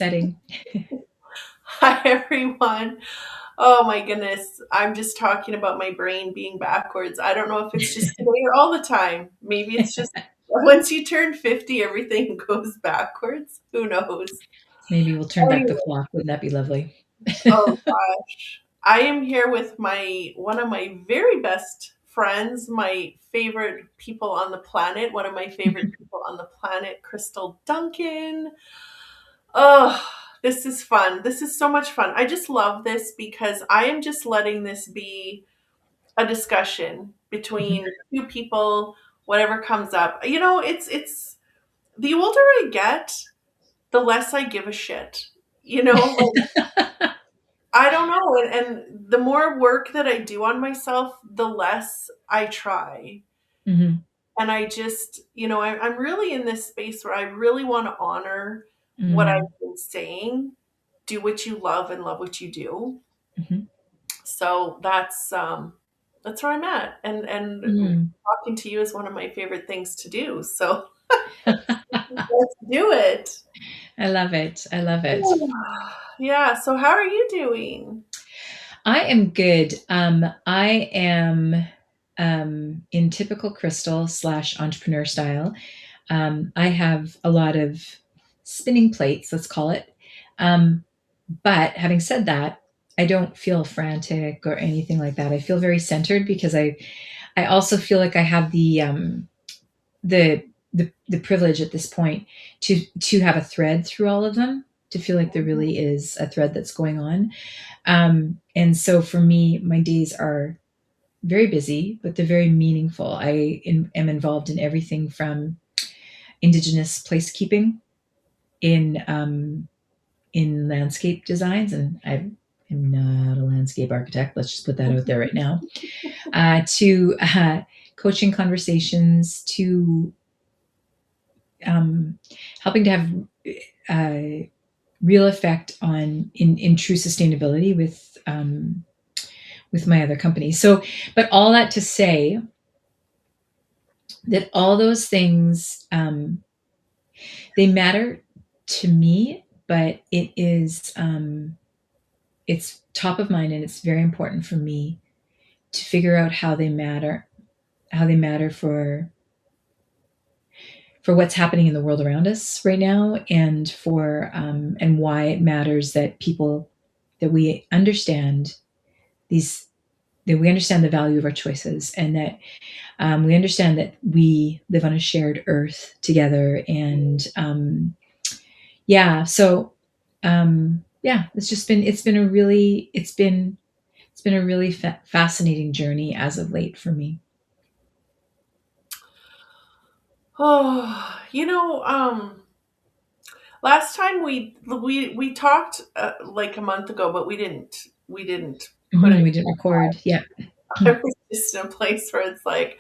setting. Hi, everyone. Oh my goodness. I'm just talking about my brain being backwards. I don't know if it's just today or all the time. Maybe it's just once you turn 50, everything goes backwards. Who knows? Maybe we'll turn back the Anyway, clock. Wouldn't that be lovely? oh gosh. I am here with my one of my very best friends, my favorite people on the planet, one of my favorite people on the planet, Christal Duncan. Oh, this is fun. This is so much fun. I just love this because I am just letting this be a discussion Mhm. between two people, whatever comes up. It's the older I get, the less I give a shit. Like I don't know, and the more work that I do on myself, the less I try. Mhm. And I just, I'm really in this space where I really want to honor what I've Mm. been saying. Do what you love and love what you do. Mhm. So that's where I'm at. And Mm. talking to you is one of my favorite things to do. So let's do it. I love it. I love it. Yeah. So how are you doing? I am good. I am in typical Crystal slash entrepreneur style. I have a lot of spinning plates, let's call it. Um, but having said that, I don't feel frantic or anything like that. I feel very centered because I also feel like I have the the privilege at this point to have a thread through all of them, to feel like there really is a thread that's going on. And so for me, my days are very busy, but they're very meaningful. Am involved in everything from Indigenous placekeeping in landscape designs, and I am not a landscape architect. Let's just put that out there right now. To coaching conversations, to helping to have uh, real effect on in true sustainability with my other company. So, but all that to say that all those things, they matter to me, but it's top of mind, and it's very important for me to figure out how they matter for what's happening in the world around us right now, and for and why it matters that people that we understand these that we understand the value of our choices, and that we understand that we live on a shared earth together. And yeah, it's been a really fascinating journey as of late for me. Oh, last time we talked like a month ago, but we didn't put Mhm, it. we didn't record. Yeah. I was just in a place where it's like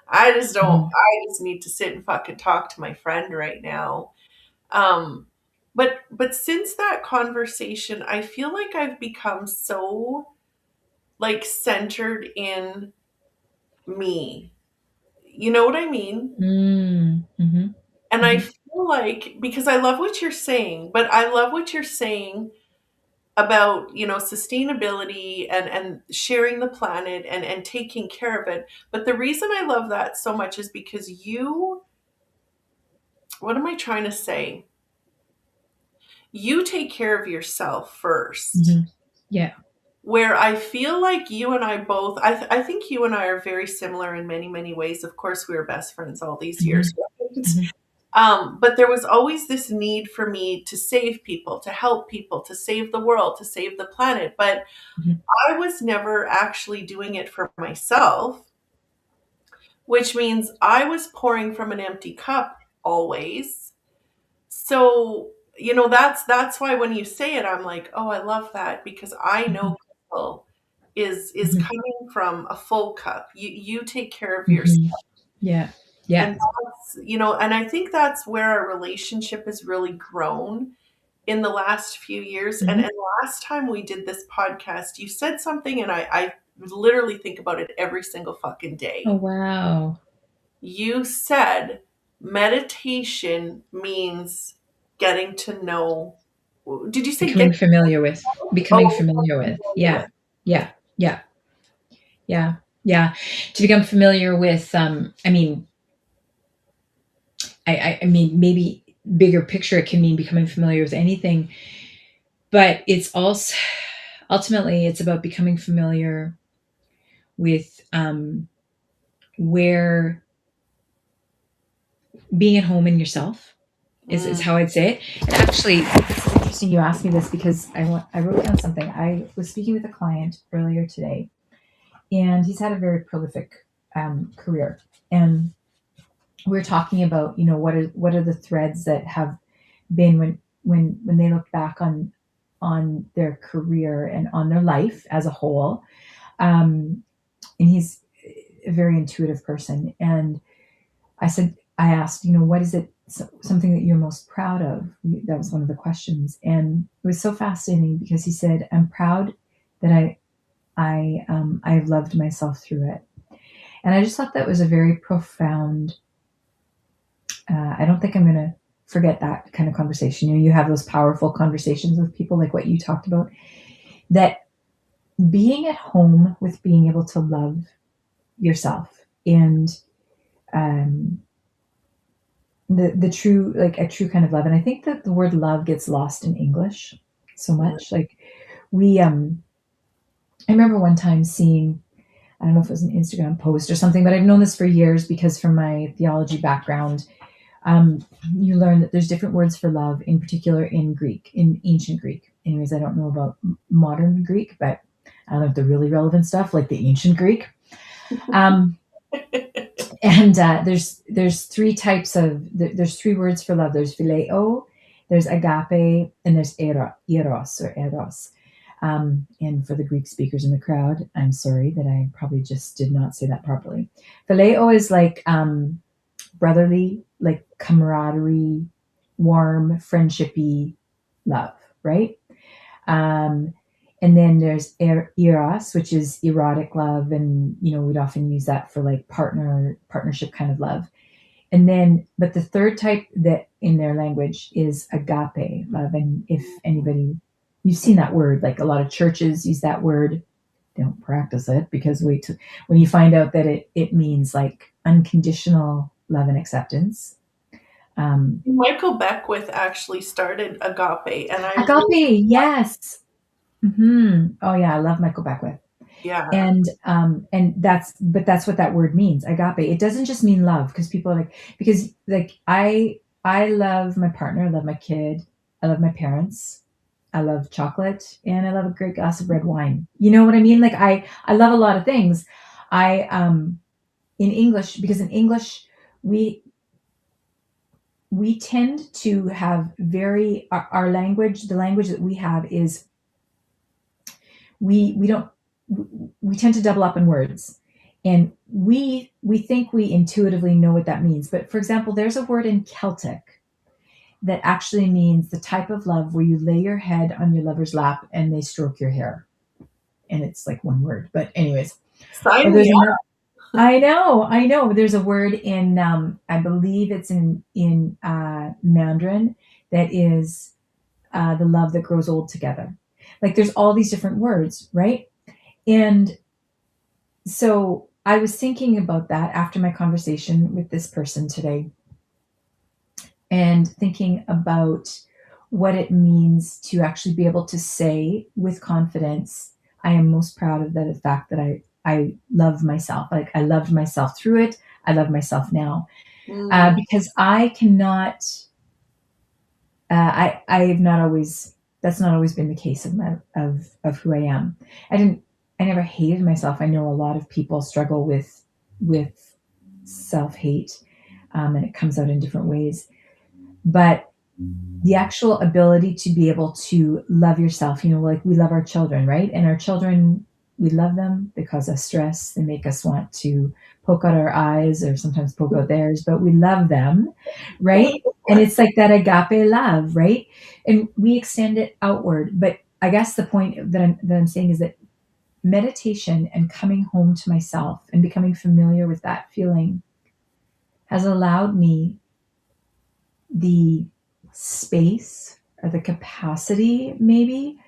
I just don't. Mhm. I just need to sit and fucking talk to my friend right now. Um, but since that conversation, I feel like I've become so like centered in me. You know what I mean? Mm, mhm, And I mhm, feel like because I love what you're saying, but I love what you're saying about, sustainability and sharing the planet and taking care of it. But the reason I love that so much is because what am I trying to say? You take care of yourself first. mhm. Yeah. Where I feel like you and I both, I think you and I are very similar in many, many ways. Of course, we were best friends all these years, Mhm, right? mhm, But there was always this need for me to save people, to help people, to save the world, to save the planet. But mhm, I was never actually doing it for myself, which means I was pouring from an empty cup always. So, that's why when you say it, I'm like, oh, I love that because I mhm, know Crystal is mhm, coming from a full cup. You take care of yourself. mhm. Yeah. Yeah. And and I think that's where our relationship has really grown in the last few years. And Mhm. last time we did this podcast, you said something, and I literally think about it every single fucking Oh, day. wow. You said meditation means getting to know Did you say get Becoming familiar with. Becoming oh, familiar with. familiar Yeah. with? Yeah. Yeah. Yeah. Yeah. To become familiar with, I mean, I mean, maybe bigger picture, it can mean becoming familiar with anything, but it's also ultimately it's about becoming familiar with where being at home in yourself is Mm, how I'd say it. And actually, it's interesting you asked me this because I wrote down something. I was speaking with a client earlier today, and he's had a very prolific career, and we're talking about what are the threads that have been when they look back on their career and on their life as a whole. And he's a very intuitive person, and I asked, what is it, something that you're most proud of? That was one of the questions. And it was so fascinating because he said, I'm proud that I've loved myself through it. And I just thought that was a very profound, I don't think I'm going to forget that kind of conversation. You have those powerful conversations with people like what you talked about, that being at home with being able to love yourself and um, the true, like a true kind of love. And I think that the word love gets lost in English so mm, much. Like we I remember one time seeing, I don't know if it was an Instagram post or something, but I've known this for years because from my theology background, you learn that there's different words for love, in particular in Greek, in ancient Greek. Anyways, I don't know about modern Greek, but I learned the really relevant stuff like the ancient Greek. Um, and there's three types of there's three words for love. There's phileo, there's agape, and there's eros or eros. And for the Greek speakers in the crowd, I'm sorry that I probably just did not say that properly. Phileo is like brotherly, like camaraderie, warm, friendshipy love, right? Um, and then there's eros, which is erotic love, and we'd often use that for like partnership kind of love. And then, but the third type that in their language is agape love. And if anybody, you've seen that word, like a lot of churches use that word. They don't practice it because when you find out that it means like unconditional love and acceptance. Um, Michael Beckwith actually started Agape, and I really, Agape, yes. Oh yeah, I love Michael Beckwith. yeah. And that's what that word means, agape. It doesn't just mean love, because people are like, because like I love my partner, I love my kid, I love my parents, I love chocolate, and I love a great glass of red wine. You know what I mean? Like I love a lot of things. I in English, because in English we we tend to have our language, the language that we have is we don't we tend to double up in words, and we think we intuitively know what that means. But for example, there's a word in Celtic that actually means the type of love where you lay your head on your lover's lap and they stroke your hair, and it's like one word, but anyways. Or Sign me there's up. another, I know there's a word in I believe it's in Mandarin that is the love that grows old together. Like there's all these different words, right? And so I was thinking about that after my conversation with this person today, and thinking about what it means to actually be able to say with confidence, I am most proud of the fact that I love myself. Like I loved myself through it. I love myself now. Mm, Because I cannot, I have not always, that's not always been the case of who I am. I never hated myself. I know a lot of people struggle with self hate, and it comes out in different ways. But the actual ability to be able to love yourself, like we love our children, right? And our children, we love them, they cause us stress, they make us want to poke out our eyes or sometimes poke out theirs, but we love them, right? And it's like that agape love, right? And we extend it outward. But I guess the point that I'm saying is that meditation and coming home to myself and becoming familiar with that feeling has allowed me the space, or the capacity maybe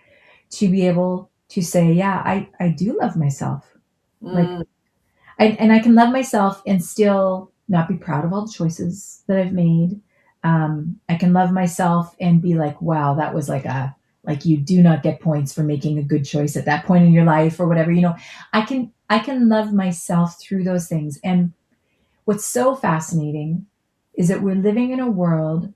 to be able to say, yeah, I do love myself. Like, Mm. and I can love myself and still not be proud of all the choices that I've made. I can love myself and be like, wow, that was like you do not get points for making a good choice at that point in your life or whatever. I can love myself through those things. And what's so fascinating is that we're living in a world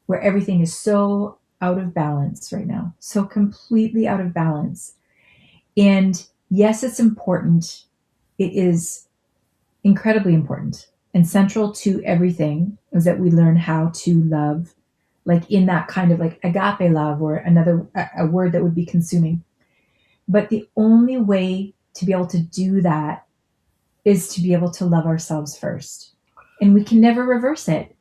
where everything is so out of balance right now, so completely out of balance. And yes, it's important. It is incredibly important and central to everything is that we learn how to love, like in that kind of like agape love, or another a word that would be consuming. But the only way to be able to do that is to be able to love ourselves first. And we can never reverse it,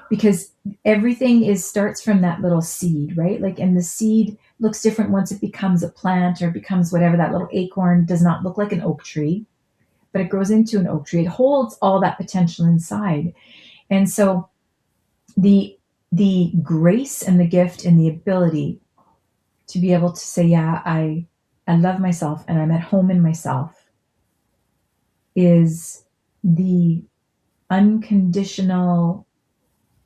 because everything is starts from that little seed, right? Like, and the seed looks different once it becomes a plant or becomes whatever. That little acorn does not look like an oak tree, but it grows into an oak tree. It holds all that potential inside. And so the grace and the gift and the ability to be able to say, yeah, I love myself and I'm at home in myself, is the unconditional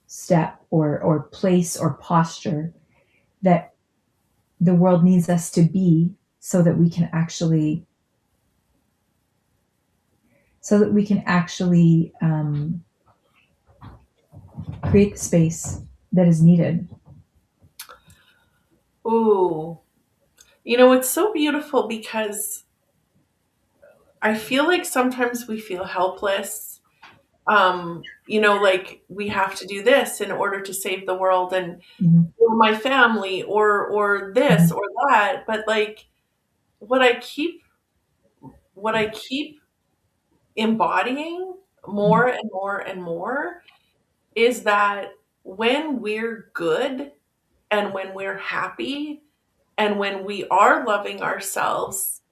step or place or posture that the world needs us to be, so that we can actually create the space that is needed. Ooh. It's so beautiful because I feel like sometimes we feel helpless. Like we have to do this in order to save the world and Mhm, or my family or this mhm, or that. But like what I keep what I keep embodying more mhm, and more and more is that when we're good and when we're happy and when we are loving ourselves,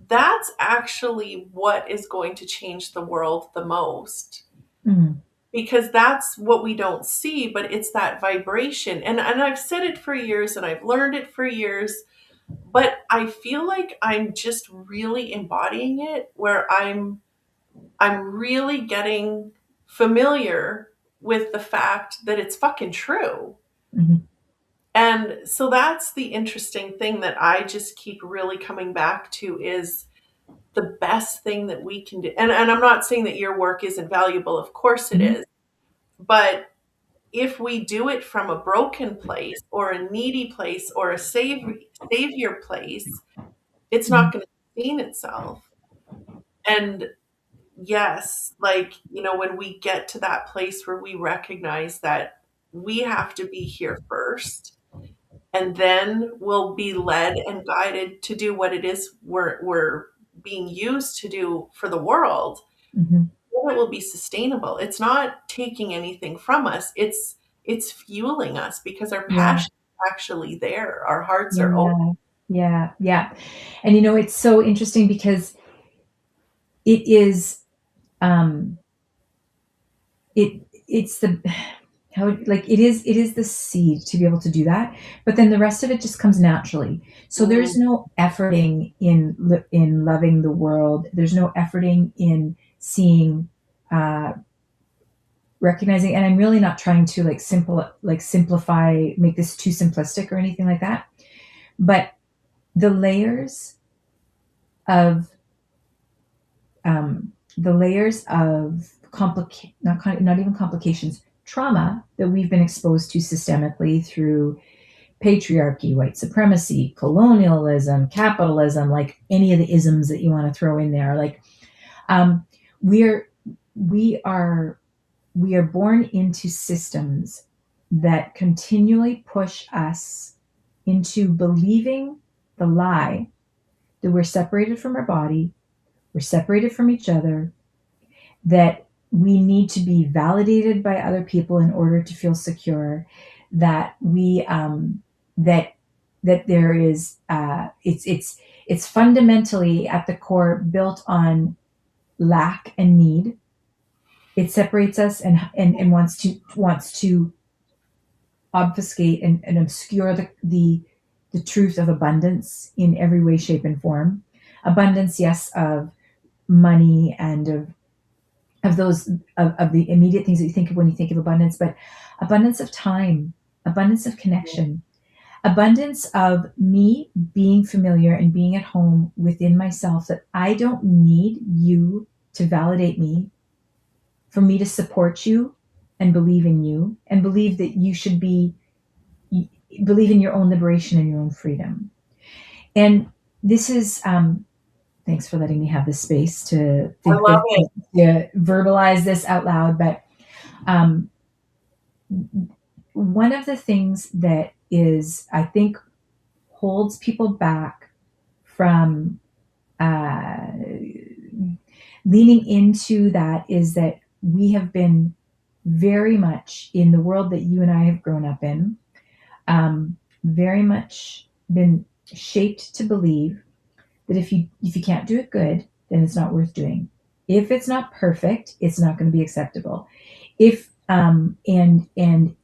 that's actually what is going to change the world the most. mhm, Because that's what we don't see, but it's that vibration. And I've said it for years and I've learned it for years, but I feel like I'm just really embodying it where I'm really getting familiar with the fact that it's fucking true. mhm, And so that's the interesting thing that I just keep really coming back to is the best thing that we can do. And I'm not saying that your work isn't valuable, of course it mhm, is. But if we do it from a broken place or a needy place or a savior place, it's not mhm. going to sustain itself. And yes, like, when we get to that place where we recognize that we have to be here first, and then we'll be led and guided to do what it is we're being used to do for the world, Mhm. then it will be sustainable. It's not taking anything from us. It's fueling us because our Yeah, passion is actually there. Our hearts are open. yeah, yeah, yeah. And it's so interesting because it is, um, it's the how, like, it is the seed to be able to do that, but then the rest of it just comes naturally. So Mm, there's no efforting in loving the world. There's no efforting in seeing, uh, recognizing, and I'm really not trying to simplify, make this too simplistic or anything like that. But the layers of not even complications, trauma that we've been exposed to systemically through patriarchy, white supremacy, colonialism, capitalism, like any of the isms that you want to throw in there. Like, um, we're we are we are born into systems that continually push us into believing the lie that we're separated from our body, we're separated from each other, that we need to be validated by other people in order to feel secure, that we that that there is, it's fundamentally at the core built on lack and need. It separates us and wants to obfuscate and obscure the truth of abundance in every way, shape, and form. Abundance, yes, of money and of those of the immediate things that you think of when you think of abundance, but abundance of time, abundance of connection, abundance of me being familiar and being at home within myself, that I don't need you to validate me, for me to support you and believe in you and believe that you should be, believe in your own liberation and your own freedom. And this is, thanks for letting me have this space to I think love this, it. to verbalize this out loud. But um, one of the things that is, I think, holds people back from uh, leaning into that is that we have been very much in the world that you and I have grown up in, very much been shaped to believe that if you can't do it good, then it's not worth doing. If it's not perfect, it's not going to be acceptable. If and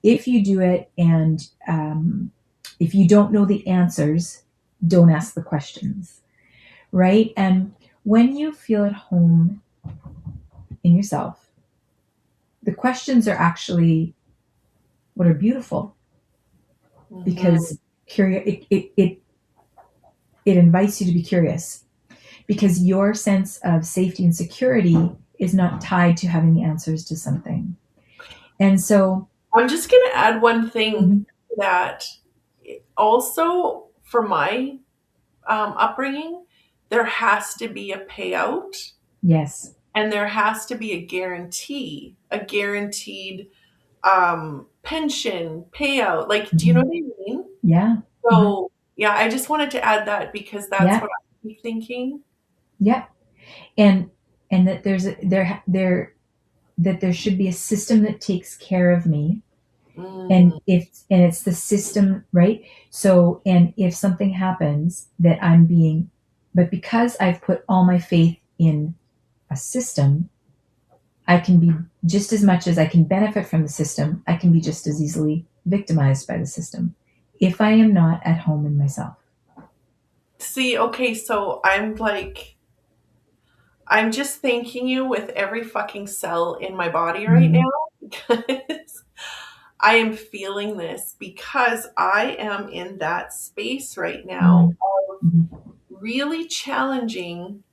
if you do it, and if you don't know the answers, don't ask the questions, right? And when you feel at home in yourself, the questions are actually what are beautiful, Mhm. because it invites you to be curious, because your sense of safety and security is not tied to having the answers to something. And so, I'm just going to add one thing mhm, that also for my upbringing, there has to be a payout yes, and there has to be a guarantee, a guaranteed pension payout. Like, do you know mhm, what I mean? yeah, mhm, So, yeah, I just wanted to add that because that's yeah, what I keep thinking. yeah, and and that that there should be a system that takes care of me. Mm, And it's the system, right? So, and if something happens that I'm being, but because I've put all my faith in a system, I can be, just as much as I can benefit from the system, I can be just as easily victimized by the system if I am not at home in myself. see, okay, so I'm like, I'm just thanking you with every fucking cell in my body right Mhm, now because I am feeling this because I am in that space right now mhm, of mhm, really challenging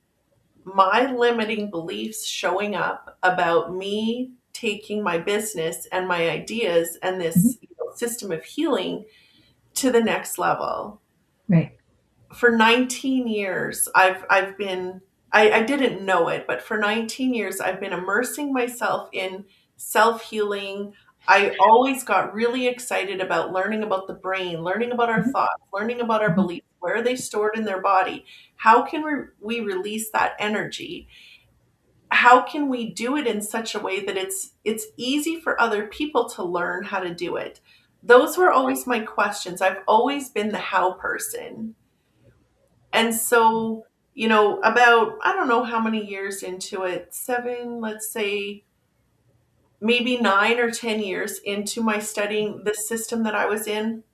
my limiting beliefs showing up about me taking my business and my ideas and mhm. this system of healing to the next level. Right. For 19 years, I've been I didn't know it, but for 19 years I've been immersing myself in self-healing. I always got really excited about learning about the brain, learning about our Mhm, thoughts, learning about our mhm, beliefs, where are they stored in their body? How can we release that energy? How can we do it in such a way that it's easy for other people to learn how to do it? Those were always my questions. I've always been the how person. And so, about I don't know how many years into it, 7, let's say maybe 9 or 10 years into my studying the system that I was in,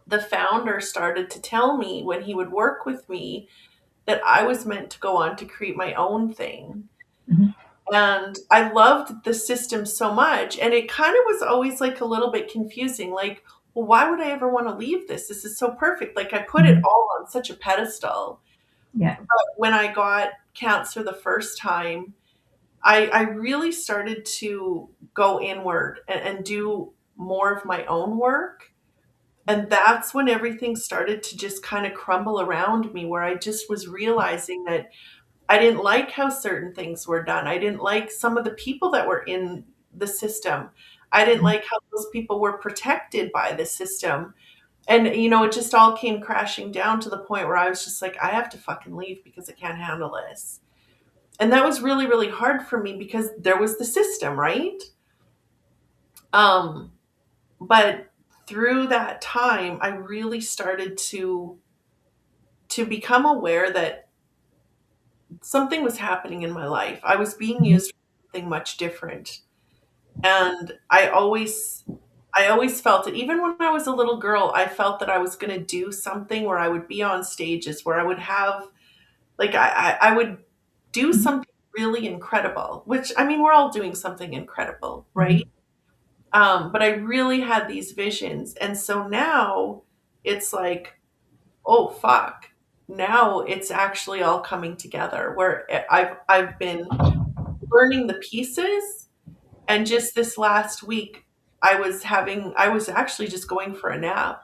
the founder started to tell me when he would work with me that I was meant to go on to create my own thing. mhm, And I loved the system so much, and it kind of was always like a little bit confusing, like, well, why would I ever want to leave this? This is so perfect. Like I put it mhm. all on such a pedestal. Yeah. When I got cancer the first time, I really started to go inward and do more of my own work. And that's when everything started to just kind of crumble around me, where I just was realizing that I didn't like how certain things were done. I didn't like some of the people that were in the system. I didn't Mhm, like how those people were protected by the system. And, it just all came crashing down to the point where I was just like, I have to fucking leave because I can't handle this. And that was really, really hard for me because there was the system, right? Um, but through that time, I really started to become aware that something was happening in my life. I was being mhm, used for something much different. And I always I always felt it. Even when I was a little girl, I felt that I was going to do something where I would be on stages, where I would have, like, I would do Mhm. something really incredible, which, I mean, we're all doing something incredible, right? Mhm. But I really had these visions. And so now it's like, oh, fuck. Now it's actually all coming together where I've been learning the pieces. And just this last week, I was actually just going for a nap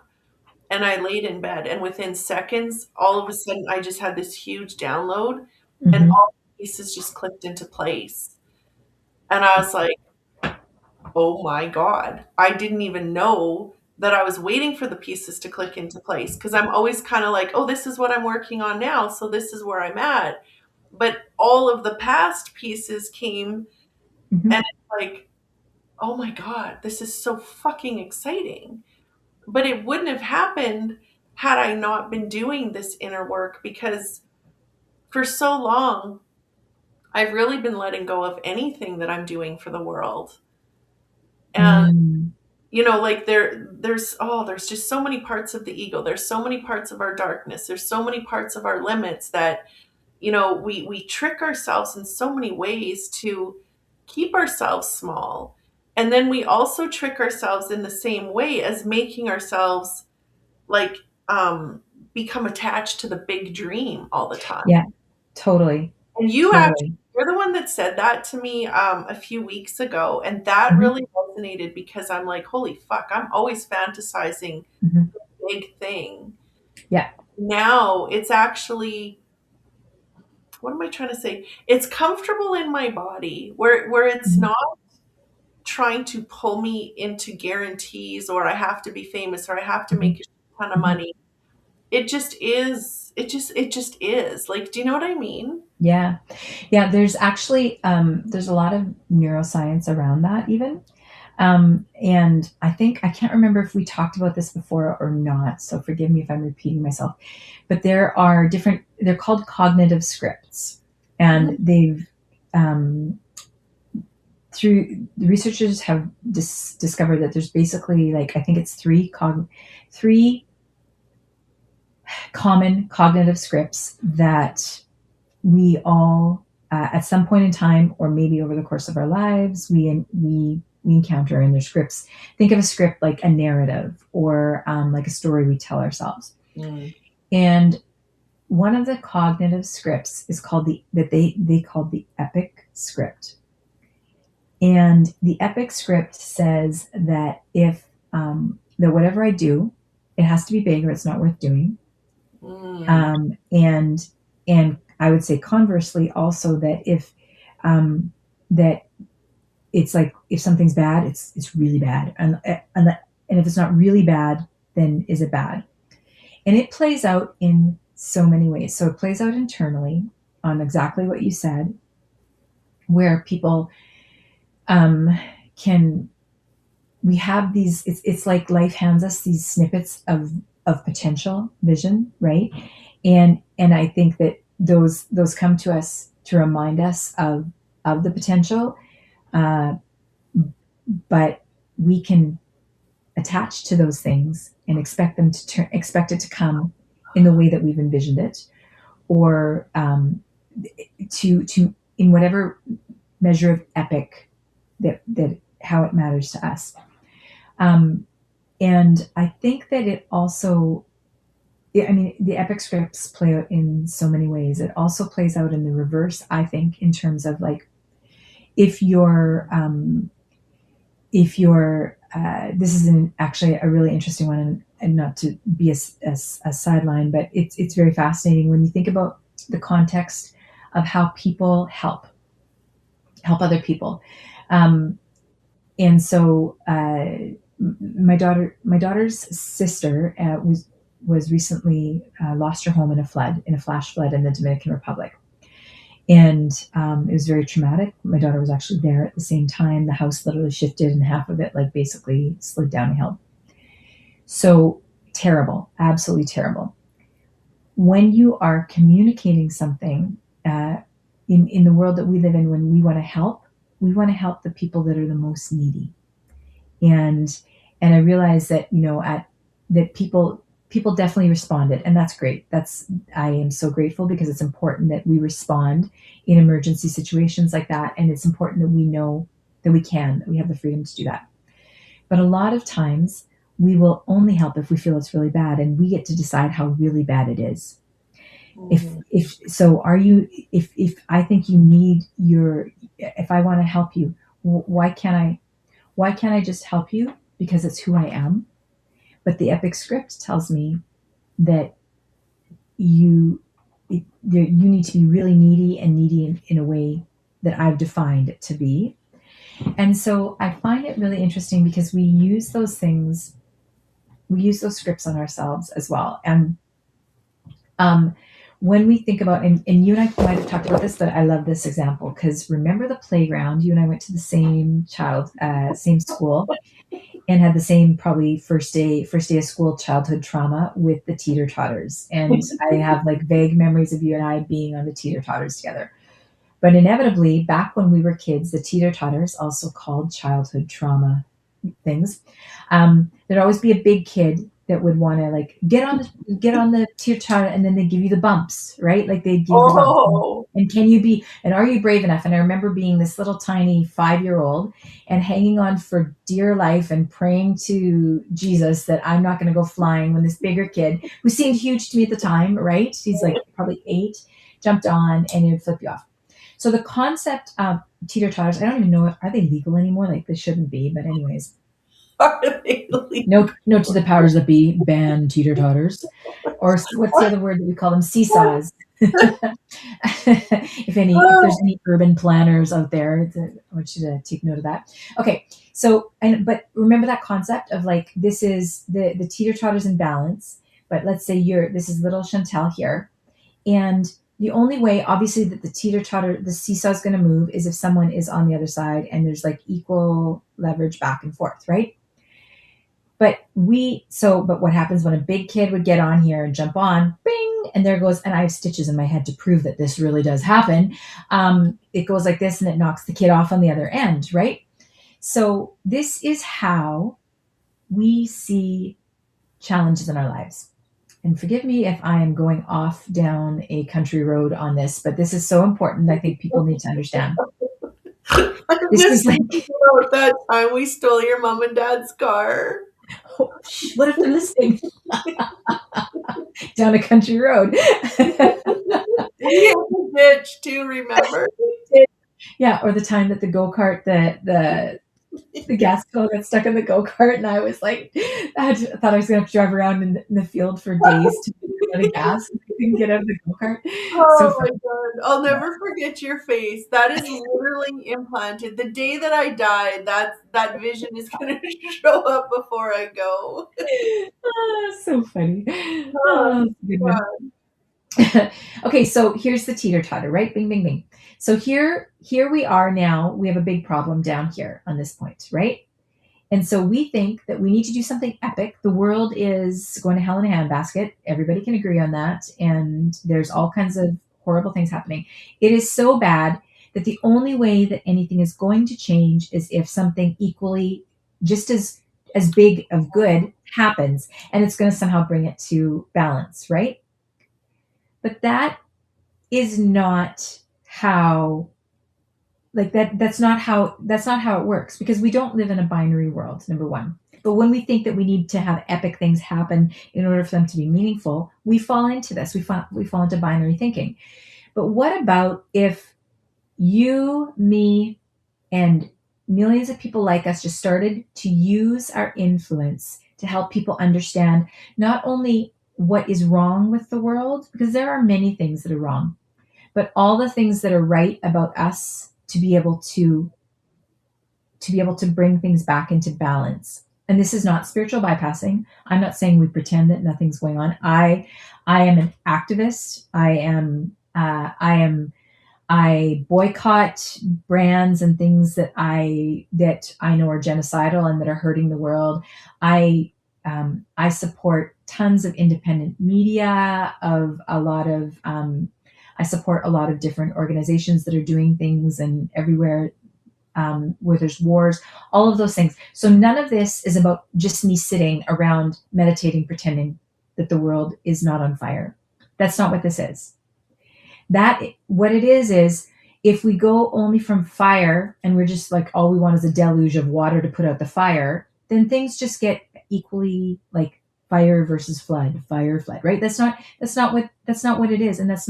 and I laid in bed. And within seconds, all of a sudden, I just had this huge download and Mhm. all the pieces just clicked into place. And I was like, oh my God, I didn't even know that I was waiting for the pieces to click into place because I'm always kind of like, oh, this is what I'm working on now. So this is where I'm at. But all of the past pieces came and Mhm. it's like, oh my God, this is so fucking exciting. But it wouldn't have happened had I not been doing this inner work because for so long, I've really been letting go of anything that I'm doing for the world. And Mm. like there's just so many parts of the ego. There's so many parts of our darkness. There's so many parts of our limits that we trick ourselves in so many ways to keep ourselves small. And then we also trick ourselves in the same way as making ourselves like become attached to the big dream all the time. Yeah, totally. And Totally. you're the one that said that to me a few weeks ago, and that Mhm. really resonated because I'm like, holy fuck, I'm always fantasizing Mhm. big thing. Yeah. Now it's actually, what am I trying to say? It's comfortable in my body where it's Mhm. not trying to pull me into guarantees or I have to be famous or I have to make Mhm. a ton of Mhm. money. It just is. It just is. Like, do you know what I mean? Yeah. Yeah, there's actually there's a lot of neuroscience around that even. And I think I can't remember if we talked about this before or not, so forgive me if I'm repeating myself. But there are different. They're called cognitive scripts, and Mm, they've through the researchers have discovered that there's basically like I think it's three common cognitive scripts that we all at some point in time or maybe over the course of our lives we encounter in their scripts. Think of a script like a narrative or like a story we tell ourselves. mm, And one of the cognitive scripts is called they called the epic script. And the epic script says that if that whatever I do, it has to be big or it's not worth doing. mm. And I would say conversely also that if that it's like if something's bad, it's really bad, and if it's not really bad, then is it bad? And it plays out in so many ways. So it plays out internally on exactly what you said, where people um, can we have these it's like life hands us these snippets of potential vision, right? And I think that those come to us to remind us of the potential, uh, but we can attach to those things and expect it to come in the way that we've envisioned it, or to in whatever measure of epic that how it matters to us. um, And I think that it also, I mean, the epic scripts play out in so many ways. It also plays out in the reverse, I think, in terms of like if you're, this is actually a really interesting one, and not to be a sideline, but it's very fascinating when you think about the context of how people help other people. Um, and so my daughter's sister was recently lost her home in a flash flood in the Dominican Republic, and it was very traumatic. My daughter was actually there at the same time. The house literally shifted, and half of it like basically slid down a hill. So terrible, absolutely terrible. When you are communicating something uh, in the world that we live in, when we want to help the people that are the most needy. And And I realized that, at that people definitely responded, and that's great. I am so grateful, because it's important that we respond in emergency situations like that, and it's important that we know that we have the freedom to do that. But a lot of times we will only help if we feel it's really bad, and we get to decide how really bad it is. Mhm. If so, are you, if I think you need your, if I want to help you, why can't I just help you because it's who I am? But the epic script tells me that you you need to be really needy, and needy in a way that I've defined it to be. And so I find it really interesting, because we use those scripts on ourselves as well. And um, when we think about, and you and I might have talked about this, but I love this example, because remember the playground? You and I went to the same school, and had the same, probably first day of school childhood trauma with the teeter totters. And I have like vague memories of you and I being on the teeter totters together. But inevitably, back when we were kids, the teeter totters, also called childhood trauma things, there'd always be a big kid that would want to, like, get on the teeter totter, and then they give you the bumps, right? Like, they'd give the bumps. Oh, And are you brave enough? And I remember being this little tiny 5-year-old and hanging on for dear life and praying to Jesus that I'm not going to go flying, when this bigger kid, who seemed huge to me at the time, right? He's like probably 8, jumped on, and it would flip you off. So the concept of teeter totters, I don't even know, are they legal anymore? Like, they shouldn't be, but anyways, are they really? no to the powers that be, ban teeter totters. Or what's the other word that we call them? Seesaws. If there's any urban planners out there, I want you to take note of that. Okay, so, but remember that concept of, like, this is the teeter totters in balance. But let's say this is little Chantelle here, and the only way, obviously, that the seesaw is going to move is if someone is on the other side, and there's like equal leverage back and forth, right? But what happens when a big kid would get on here and jump on, bing, and there goes, and I have stitches in my head to prove that this really does happen. It goes like this, and it knocks the kid off on the other end, right? So this is how we see challenges in our lives. And forgive me if I am going off down a country road on this, but this is so important. I think people need to understand. I'm This just is like, thinking about that time we stole your mom and dad's car. what if they're listening? Down a country road. We hit the ditch too, remember? Yeah, or the time that the go-kart, the gas pedal got stuck in the go-kart, and I was like, thought I was gonna have to drive around in the field for days to get a gas. I couldn't get out of the go-kart. So Oh my funny. god. I'll never forget your face. That is literally implanted. The day that I die, that vision is gonna show up before I go. So funny. Oh, Oh, good one. God. Okay, so here's the teeter totter, right? Bing, bing, bing. So here we are now. We have a big problem down here on this point, right? And so we think that we need to do something epic. The world is going to hell in a handbasket. Everybody can agree on that. And there's all kinds of horrible things happening. It is so bad that the only way that anything is going to change is if something equally, just as big of good happens, and it's going to somehow bring it to balance, right? But that is not how, like, that's not how it works, because we don't live in a binary world, number one. But when we think that we need to have epic things happen in order for them to be meaningful, we fall into this. We fall into binary thinking. But what about if you, me, and millions of people like us just started to use our influence to help people understand not only what is wrong with the world, because there are many things that are wrong, but all the things that are right about us, to be able to bring things back into balance. And this is not spiritual bypassing. I'm not saying we pretend that nothing's going on. I am an activist. I boycott brands and things that I know are genocidal and that are hurting the world. I support tons of independent media. I support a lot of different organizations that are doing things, and everywhere where there's wars, all of those things. So none of this is about just me sitting around meditating, pretending that the world is not on fire. That's not what this is. That what it is if we go only from fire and we're just like all we want is a deluge of water to put out the fire, then things just get equally like fire versus flood, fire flood, right? That's not what it is, and it's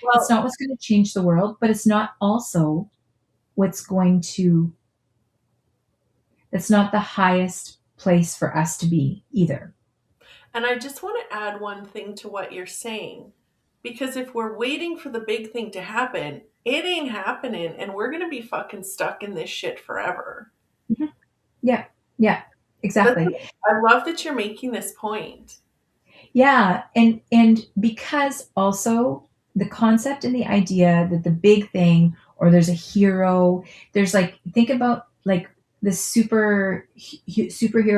Well, not what's going to change the world, but it's not also what's going to that's not the highest place for us to be either. and I just want to add one thing to what you're saying. Because if we're waiting for the big thing to happen, it ain't happening and we're going to be fucking stuck in this shit forever. Mhm. Yeah, yeah, That's, exactly. I love that you're making this point. Yeah, and because also the concept and the idea that the big thing or there's a hero, there's like think about like the superhero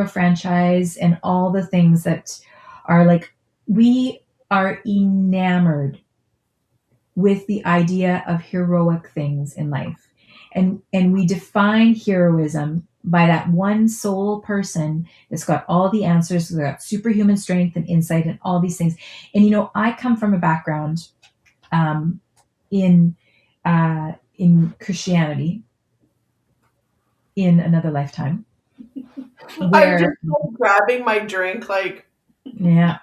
franchise and all the things that are like we are enamored with the idea of heroic things in life. And we define heroism by that one sole person that's got all the answers, that's got superhuman strength and insight and all these things. And I come from a background um, in in Christianity in another lifetime, I'm where just like grabbing my drink, like, yeah,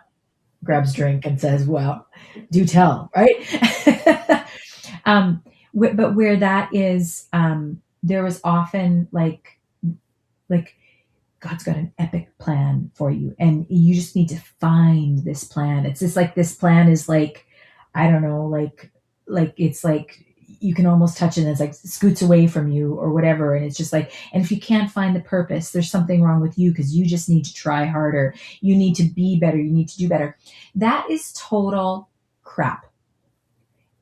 grabs drink and says, "Well, do tell," right? um, but where that is, there was often like God's got an epic plan for you, and you just need to find this plan. It's just like this plan is like, I don't know, like it's like you can almost touch it and it's like scoots away from you or whatever. And it's just like, and if you can't find the purpose, there's something wrong with you because you just need to try harder. You need to be better. You need to do better. That is total crap.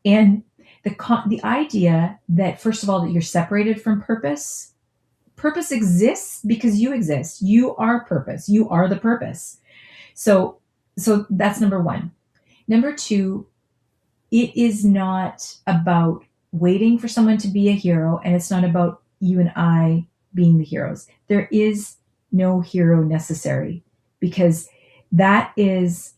And the idea that first of all that you're separated from purpose exists because you exist. You are purpose. You are the purpose. So so that's number 1. Number 2, it is not about waiting for someone to be a hero, and it's not about you and I being the heroes. There is no hero necessary because that is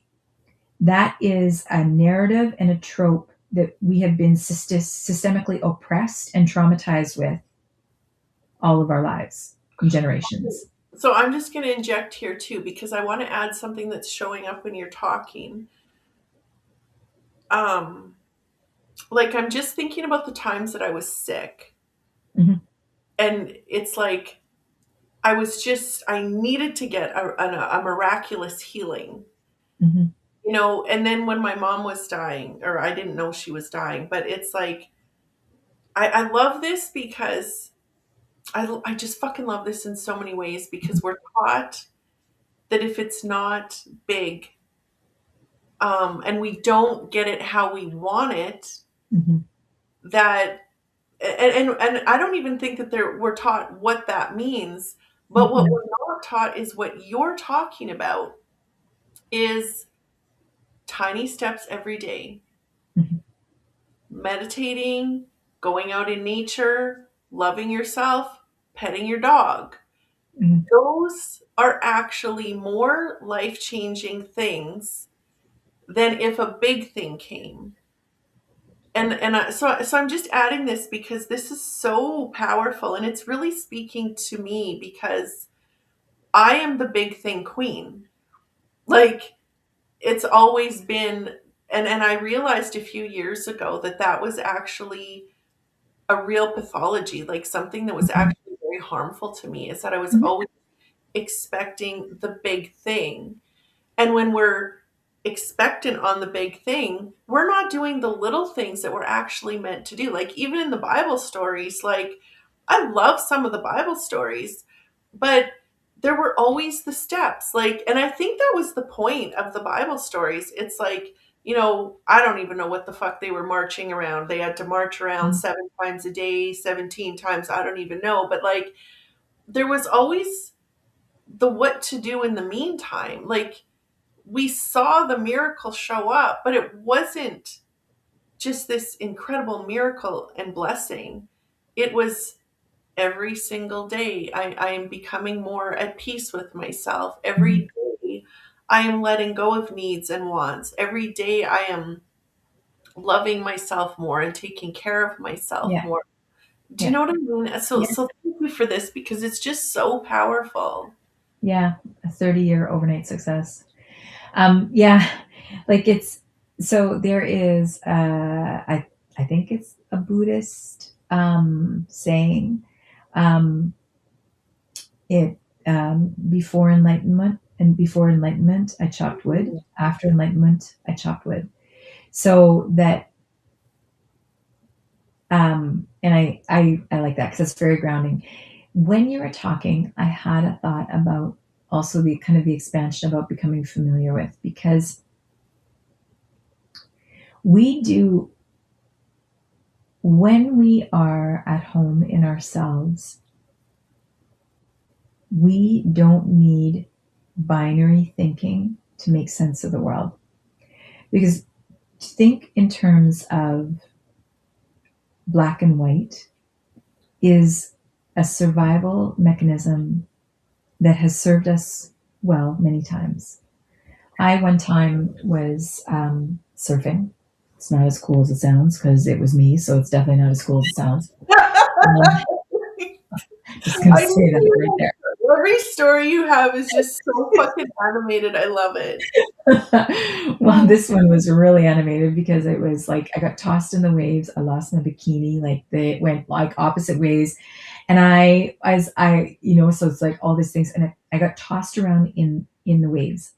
that is a narrative and a trope that we have been systemically oppressed and traumatized with all of our lives and generations. so I'm just going to inject here too, because I want to add something that's showing up when you're talking. Um, like, I'm just thinking about the times that I was sick. Mhm, And it's like, I needed to get a miraculous healing, mhm, and then when my mom was dying, or I didn't know she was dying, but it's like, I love this because I just fucking love this in so many ways because we're taught that if it's not big, and we don't get it how we want it, mhm, that and I don't even think that we're taught what that means. But what mhm, we're not taught is what you're talking about is tiny steps every day, mhm, meditating, going out in nature, loving yourself, petting your dog. mhm, Those are actually more life changing things than if a big thing came. So I'm just adding this because this is so powerful and it's really speaking to me because I am the big thing queen. Like, it's always been, and I realized a few years ago that that was actually a real pathology, like something that was mhm, actually very harmful to me, is that I was mhm, always expecting the big thing. And when we're expectant on the big thing, we're not doing the little things that we're actually meant to do. Like, even in the Bible stories, like, I love some of the Bible stories, but there were always the steps. Like, and I think that was the point of the Bible stories. It's like, I don't even know what the fuck they were marching around. They had to march around mhm, 7 times a day, 17 times. I don't even know. But like, there was always the what to do in the meantime. Like, we saw the miracle show up, but it wasn't just this incredible miracle and blessing. It was every single day. I am becoming more at peace with myself. Mhm. Every day I am letting go of needs and wants. Every day I am loving myself more and taking care of myself Yeah. more. Do you Yeah. know what I mean? So, Yeah. so thank you for this because it's just so powerful. Yeah. A 30-year overnight success. Yeah. Like it's, so there is, I think it's a Buddhist, saying, um, it, before enlightenment, and before enlightenment, I chopped wood. Mm. After enlightenment, I chopped wood. So that, and I like that because it's very grounding. When you were talking, I had a thought about also the kind of the expansion about becoming familiar with, because we do, when we are at home in ourselves, we don't need binary thinking to make sense of the world. Because to think in terms of black and white is a survival mechanism that has served us well many times. I one time was, surfing. It's not as cool as it sounds because it was me, so it's definitely not as cool as it sounds. Um, just gonna I say that right know there. every story you have is just so fucking animated. I love it. Well, this one was really animated because it was like I got tossed in the waves. I lost my bikini. Like they went like opposite ways, and so it's like all these things, and I got tossed around in the waves.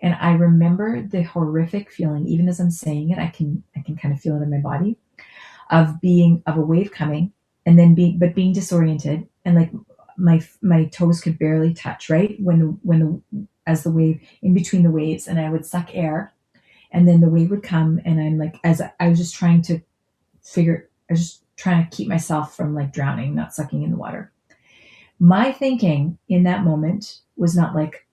And I remember the horrific feeling, even as I'm saying it, I can kind of feel it in my body, of a wave coming, and then being disoriented, and like my toes could barely touch, right, when the as the wave in between the waves, and I would suck air, and then the wave would come, and I'm like, as I was just trying to figure, I was just trying to keep myself from like drowning, not sucking in the water. My thinking in that moment was not like,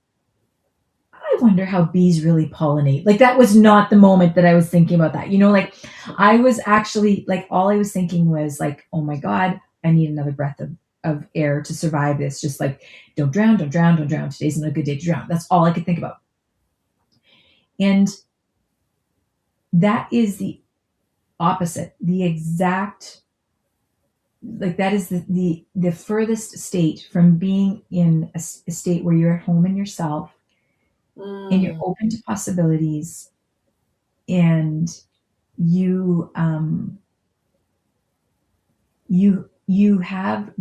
I wonder how bees really pollinate. Like that was not the moment that I was thinking about that. Like I was actually like, all I was thinking was like, oh my God, I need another breath of air to survive this. Just like, don't drown, don't drown, don't drown. Today's not a good day to drown. That's all I could think about. And that is the opposite, the exact, like that is the furthest state from being in a state where you're at home in yourself, and you're Mm. open to possibilities, and you you have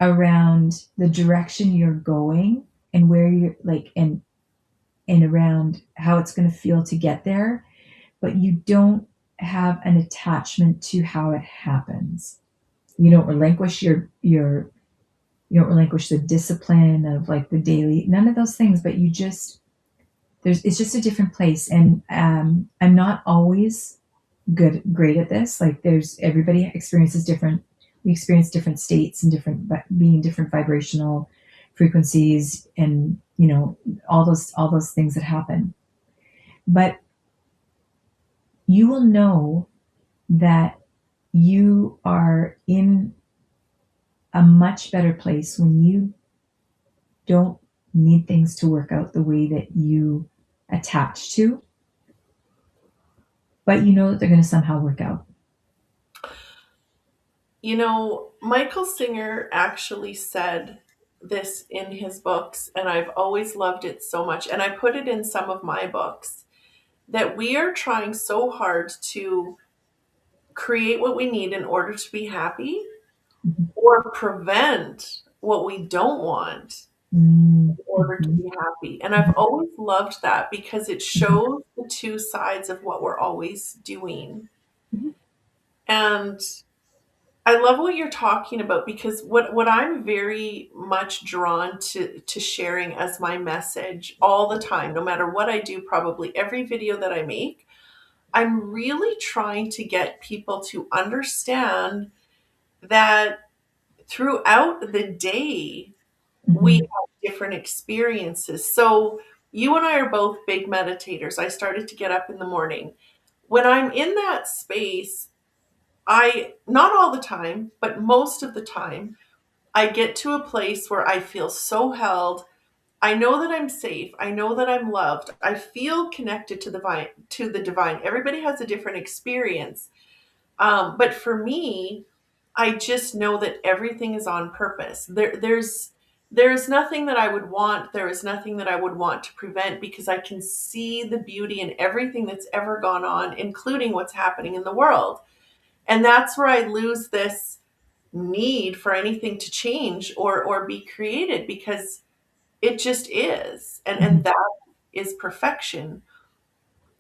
around the direction you're going, and where you're like, and around how it's going to feel to get there, but you don't have an attachment to how it happens. You don't relinquish you don't relinquish the discipline of like the daily, none of those things, but you just, it's just a different place. And I'm not always great at this. Like there's, everybody experiences different, we experience different states and different, but being different vibrational frequencies, and all those things that happen. But you will know that you are in a much better place when you don't need things to work out the way that you attach to, but you know that they're going to somehow work out. Michael Singer actually said this in his books, and I've always loved it so much. And I put it in some of my books that we are trying so hard to create what we need in order to be happy Mhm. or prevent what we don't want Mm, in order to mhm, be happy. And I've mhm, always loved that because it mhm, shows the two sides of what we're always doing. mhm, And I love what you're talking about because what I'm very much drawn to sharing as my message all the time, no matter what I do, probably every video that I make, I'm really trying to get people to understand that throughout the day we mhm, have different experiences. So you and I are both big meditators. I started to get up in the morning. When I'm in that space, not all the time, but most of the time, I get to a place where I feel so held. I know that I'm safe. I know that I'm loved. I feel connected to the divine. Everybody has a different experience. But for me, I just know that everything is on purpose. There's nothing that I would want. There is nothing that I would want to prevent because I can see the beauty in everything that's ever gone on, including what's happening in the world. And that's where I lose this need for anything to change or be created because it just is. And Mhm. that is perfection.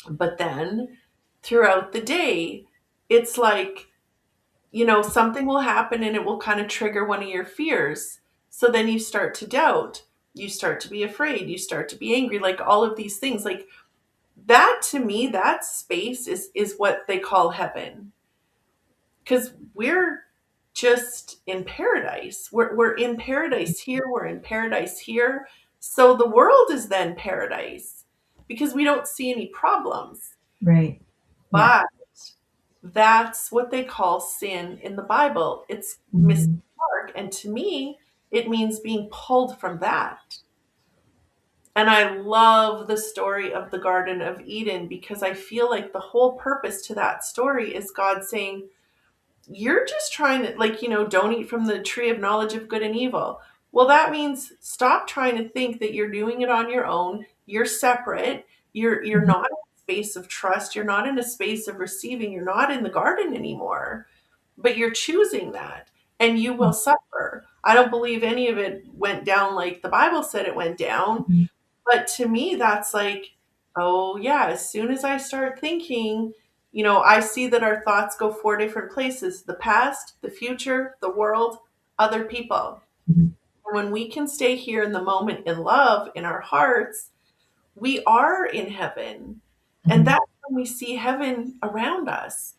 But then throughout the day, it's like, something will happen and it will kind of trigger one of your fears. So then you start to doubt, you start to be afraid, you start to be angry, like all of these things. Like that to me, that space is what they call heaven. Because we're just in paradise. We're in paradise here, we're in paradise here. So the world is then paradise because we don't see any problems. Right. Yeah. But that's what they call sin in the Bible. It's missing Mhm. the mark. And to me, it means being pulled from that. And I love the story of the Garden of Eden because I feel like the whole purpose to that story is God saying, you're just trying to, like, don't eat from the tree of knowledge of good and evil. Well, that means stop trying to think that you're doing it on your own. You're separate. You're Mhm. not in a space of trust. You're not in a space of receiving. You're not in the garden anymore. But you're choosing that and you will suffer. I don't believe any of it went down like the Bible said it went down. Mhm. But to me, that's like, oh, yeah, as soon as I start thinking, I see that our thoughts go four different places: the past, the future, the world, other people. Mhm. And when we can stay here in the moment in love in our hearts, we are in heaven. And Mhm. that's when we see heaven around us.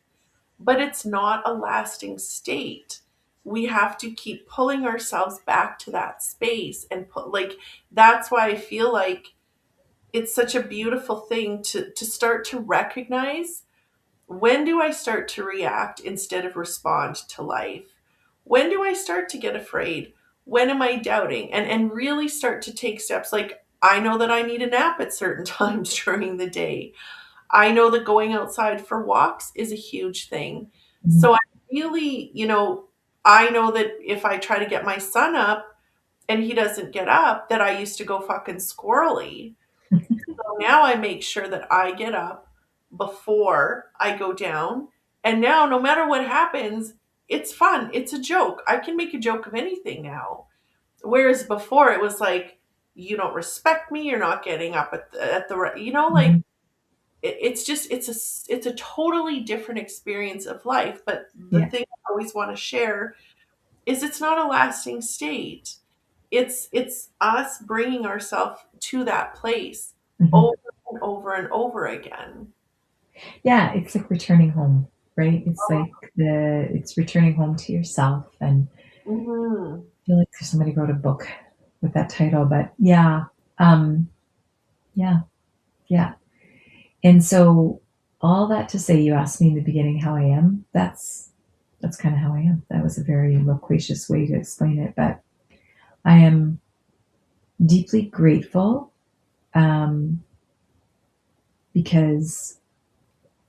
But it's not a lasting state. We have to keep pulling ourselves back to that space and put, like, that's why I feel like it's such a beautiful thing to start to recognize, when do I start to react instead of respond to life? When do I start to get afraid? When am I doubting? And really start to take steps. Like I know that I need a nap at certain times during the day. I know that going outside for walks is a huge thing. Mhm. So I really, I know that if I try to get my son up and he doesn't get up, that I used to go fucking squirrely. So now I make sure that I get up before I go down. And now, no matter what happens, it's fun. It's a joke. I can make a joke of anything now. Whereas before, it was like, you don't respect me. You're not getting up at the right, like Mhm. it's just, it's a totally different experience of life. But the Yeah. thing I always want to share is it's not a lasting state. It's us bringing ourselves to that place Mhm. over and over and over again. Yeah, it's like returning home, right? It's returning home to yourself, and Mhm. I feel like somebody wrote a book with that title, but yeah, um, yeah, yeah. And so all that to say, you asked me in the beginning how I am. That's kind of how I am. That was a very loquacious way to explain it, but I am deeply grateful, um, because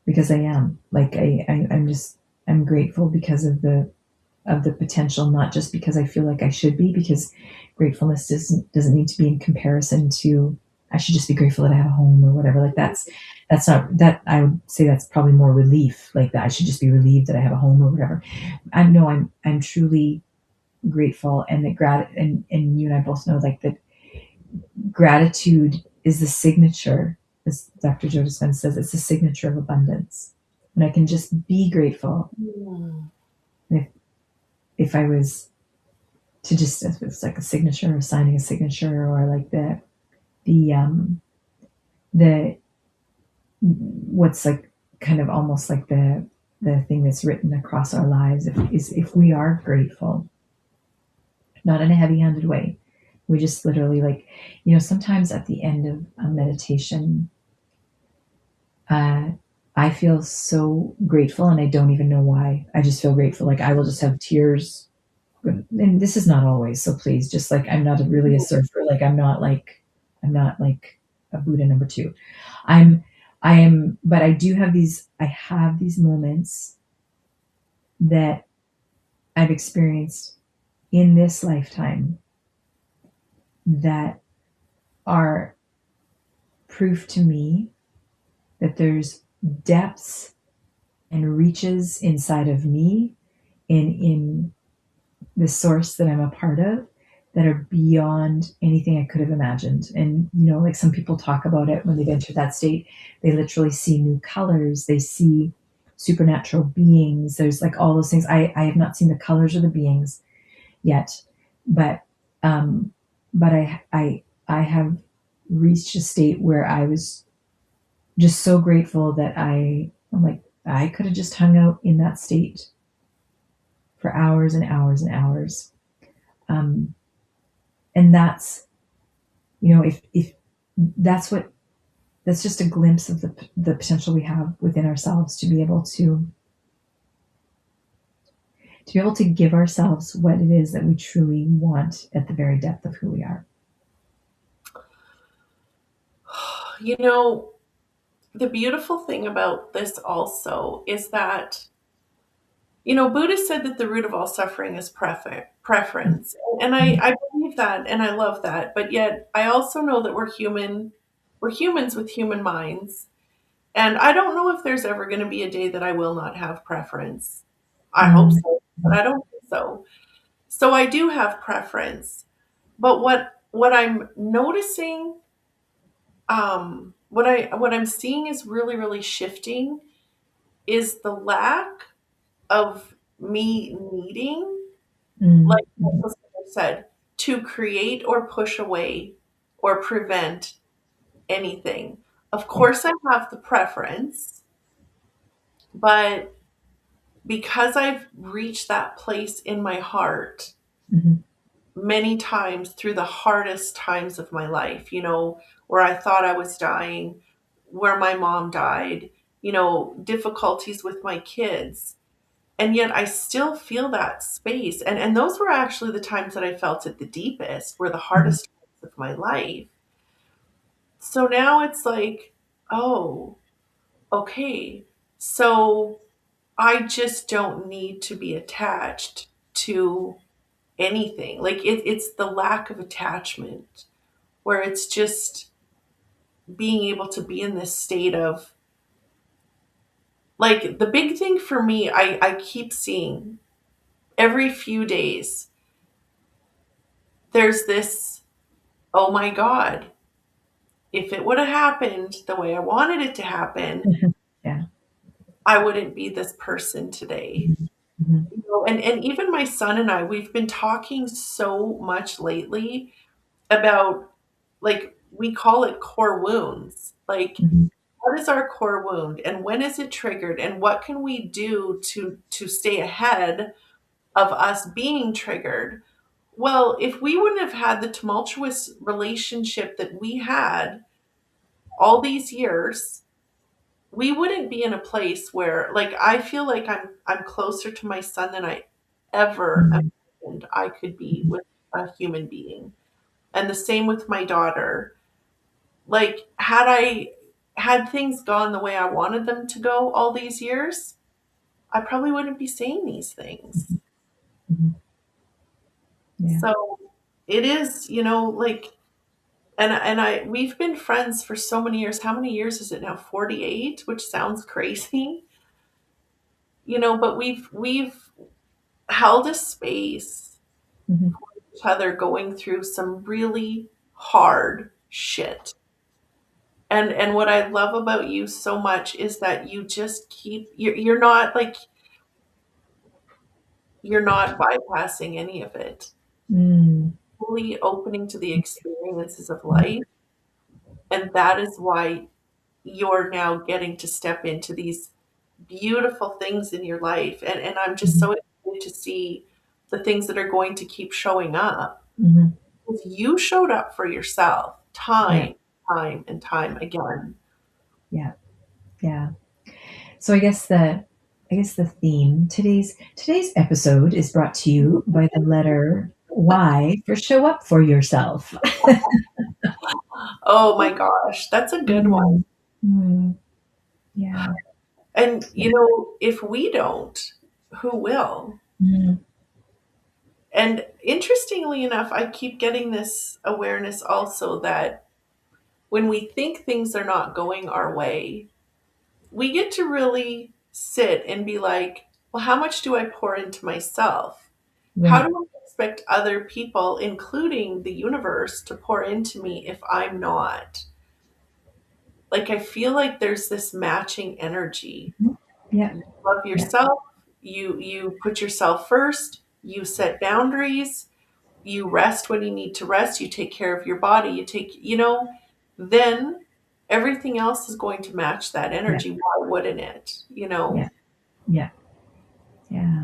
I am like I'm grateful because of the potential, not just because I feel like I should be, because gratefulness doesn't need to be in comparison to I should just be grateful that I have a home or whatever. Like that's not that I would say that's probably more relief, like that I should just be relieved that I have a home or whatever. I know I'm truly grateful, and that and you and I both know like that gratitude is the signature, as Dr. Joe Dispenza says, it's the signature of abundance. When I can just be grateful, Mm. if I was to just if it's like a signature or signing a signature, or like the the what's like kind of almost like the thing that's written across our lives, if we are grateful, not in a heavy-handed way, we just literally like, sometimes at the end of a meditation, uh I feel so grateful, and I don't even know why. I just feel grateful. Like I will just have tears, and this is not always. So please, just like I'm not really a surfer. Like I'm not like a Buddha number two. I'm I am, but I do have these. I have these moments that I've experienced in this lifetime that are proof to me that there's depths and reaches inside of me in the source that I'm a part of that are beyond anything I could have imagined. And, like some people talk about it when they've entered that state, they literally see new colors, they see supernatural beings. There's like all those things. I have not seen the colors or the beings yet, but, um, but I have reached a state where I was just so grateful that I'm like, I could have just hung out in that state for hours and hours and hours. Um, and that's, if that's just a glimpse of the potential we have within ourselves to be able to give ourselves what it is that we truly want at the very depth of who we are. You know, the beautiful thing about this also is that, Buddha said that the root of all suffering is preference. And Mhm. I believe that and I love that. But yet I also know that we're humans with human minds. And I don't know if there's ever going to be a day that I will not have preference. I hope Mm, so, but I don't think so. So I do have preference. But what I'm noticing, what I'm seeing is really, really shifting is the lack of me needing, mm, like what mhm. the singer said, to create or push away or prevent anything. Of Yeah. course, I have the preference, but because I've reached that place in my heart Mhm, many times through the hardest times of my life, where I thought I was dying, where my mom died, difficulties with my kids. And yet I still feel that space. And those were actually the times that I felt it the deepest, were the mhm, hardest times of my life. So now it's like, oh, okay. So I just don't need to be attached to anything. Like it's the lack of attachment where it's just being able to be in this state of, like, the big thing for me, I keep seeing every few days, there's this, oh my God, if it would have happened the way I wanted it to happen, mhm. Yeah. I wouldn't be this person today. Mhm, mhm, And even my son and I, we've been talking so much lately about, like, we call it core wounds. Like, mhm, what is our core wound and when is it triggered and what can we do to stay ahead of us being triggered? Well, if we wouldn't have had the tumultuous relationship that we had all these years, we wouldn't be in a place where, like, I feel like I'm closer to my son than I ever mhm, imagined I could be mhm, with a human being. And the same with my daughter. Like, had things gone the way I wanted them to go all these years, I probably wouldn't be saying these things. mhm, mhm. Yeah. So it is, like, and we've been friends for so many years. How many years is it now? 48, which sounds crazy, but we've held a space Mhm, for each other going through some really hard shit. And what I love about you so much is that you just you're not like, you're not bypassing any of it. mm, Fully opening to the experiences of mhm, life. And that is why you're now getting to step into these beautiful things in your life. And I'm just mhm, so excited to see the things that are going to keep showing up. mhm. Because you showed up for yourself Yeah. time and time again. Yeah. Yeah. So I guess the theme today's episode is brought to you by the letter Y for show up for yourself. Oh my gosh, that's a good one. Mm, mm, yeah. And Yeah. if we don't, who will? Mm, And interestingly enough, I keep getting this awareness also that when we think things are not going our way, we get to really sit and be like, well, how much do I pour into myself? How right. do I expect other people, including the universe, to pour into me if I'm not? Like, I feel like there's this matching energy. Mhm. Yeah. You love Yeah. yourself, you put yourself first, you set boundaries, you rest when you need to rest, you take care of your body, then everything else is going to match that Yeah. energy. Why wouldn't it? Yeah. Yeah. Yeah.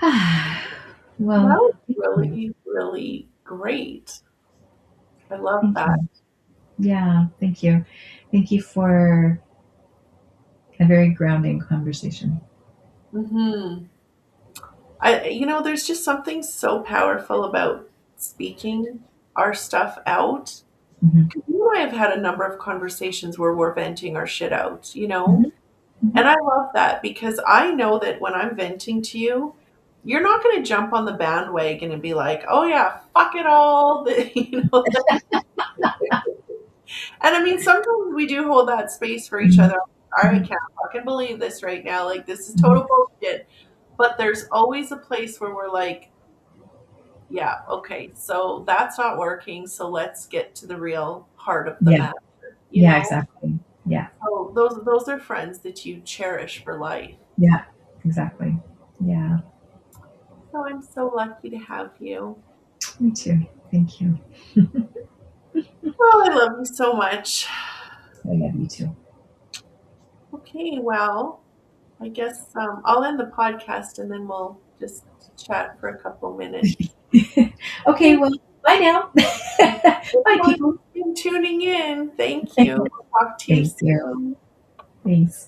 That Well, was thank you. really, really great. I love Thank that. you. Yeah. Thank you. Thank you for a very grounding conversation. Hmm. There's just something so powerful about speaking our stuff out. Hmm. 'Cause you and I have had a number of conversations where we're venting our shit out. Hmm. Hmm. And I love that because I know that when I'm venting to you, you're not going to jump on the bandwagon and be like, "Oh yeah, fuck it all." And I mean, sometimes we do hold that space for each Hmm. other. I Hmm. can't fucking believe this right now. Like, this is Hmm. total bullshit. But there's always a place where we're like, yeah, okay, so that's not working. So let's get to the real heart of the Yeah. matter, you Yeah. know? Exactly. Yeah. So those are friends that you cherish for life. Yeah. Exactly. Yeah. So I'm so lucky to have you. Me too. Thank you. Well, I love you so much. I love you too. Okay, well, I guess I'll end the podcast and then we'll just chat for a couple minutes. Okay. Well, bye now. Bye, Everyone people. who's been tuning in, thank you. Talk to you Thank you. soon. Thanks.